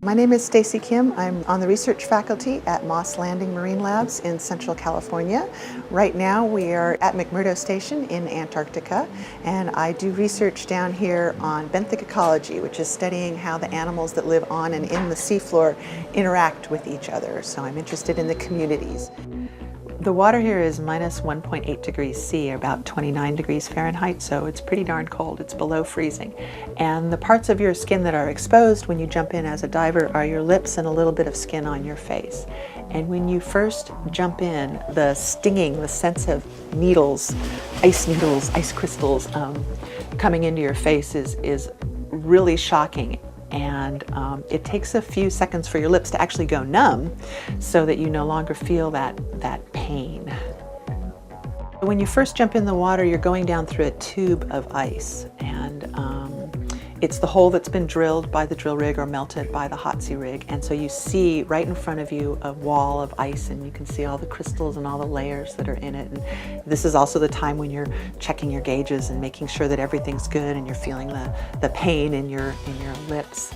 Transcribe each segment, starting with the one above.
My name is Stacy Kim. I'm on the research faculty at Moss Landing Marine Labs in Central California. Right now we are at McMurdo Station in Antarctica, and I do research down here on Benthic Ecology, which is studying how the animals that live on and in the seafloor interact with each other. So I'm interested in the communities. The water here is minus 1.8 degrees C, about 29 degrees Fahrenheit, so it's pretty darn cold. It's below freezing. And the parts of your skin that are exposed when you jump in as a diver are your lips and a little bit of skin on your face. And when you first jump in, the stinging, the sense of needles, ice crystals coming into your face is really shocking. And it takes a few seconds for your lips to actually go numb so that you no longer feel that pain. When you first jump in the water, you're going down through a tube of ice, and it's the hole that's been drilled by the drill rig or melted by the hot sea rig. And so you see right in front of you a wall of ice, and you can see all the crystals and all the layers that are in it. And this is also the time when you're checking your gauges and making sure that everything's good and you're feeling the pain in your lips.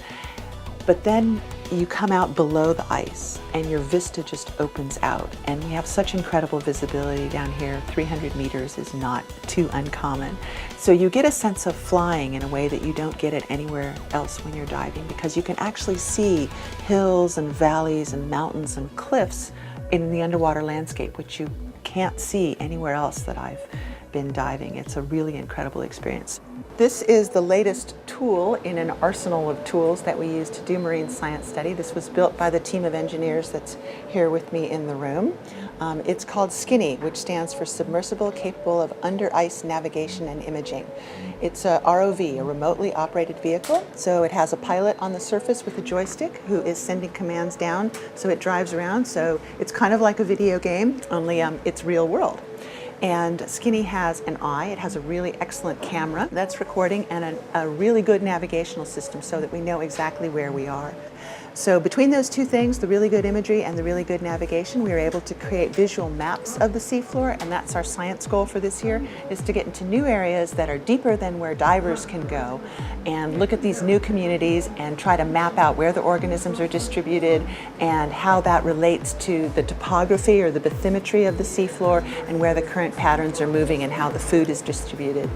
But then you come out below the ice and your vista just opens out, and we have such incredible visibility down here. 300 meters is not too uncommon. So you get a sense of flying in a way that you don't get it anywhere else when you're diving, because you can actually see hills and valleys and mountains and cliffs in the underwater landscape, which you can't see anywhere else that I've been diving. It's a really incredible experience. This is the latest tool in an arsenal of tools that we use to do marine science study. This was built by the team of engineers that's here with me in the room. It's called SKINNY, which stands for Submersible Capable of Under Ice Navigation and Imaging. It's a ROV, a remotely operated vehicle. So it has a pilot on the surface with a joystick who is sending commands down, so it drives around. So it's kind of like a video game, only it's real world. And SKINNY has an eye. It has a really excellent camera that's recording, and a really good navigational system so that we know exactly where we are. So between those two things, the really good imagery and the really good navigation, we were able to create visual maps of the seafloor, and that's our science goal for this year, is to get into new areas that are deeper than where divers can go and look at these new communities and try to map out where the organisms are distributed and how that relates to the topography or the bathymetry of the seafloor and where the current patterns are moving and how the food is distributed.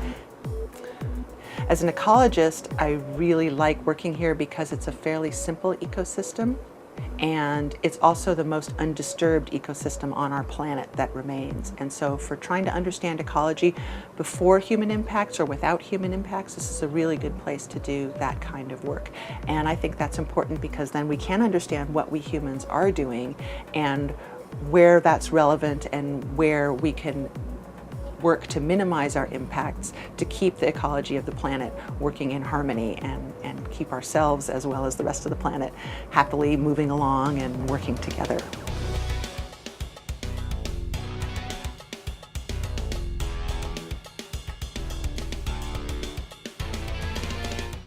As an ecologist, I really like working here because it's a fairly simple ecosystem, and it's also the most undisturbed ecosystem on our planet that remains. And so for trying to understand ecology before human impacts or without human impacts, this is a really good place to do that kind of work. And I think that's important because then we can understand what we humans are doing and where that's relevant and where we can work to minimize our impacts to keep the ecology of the planet working in harmony and keep ourselves as well as the rest of the planet happily moving along and working together.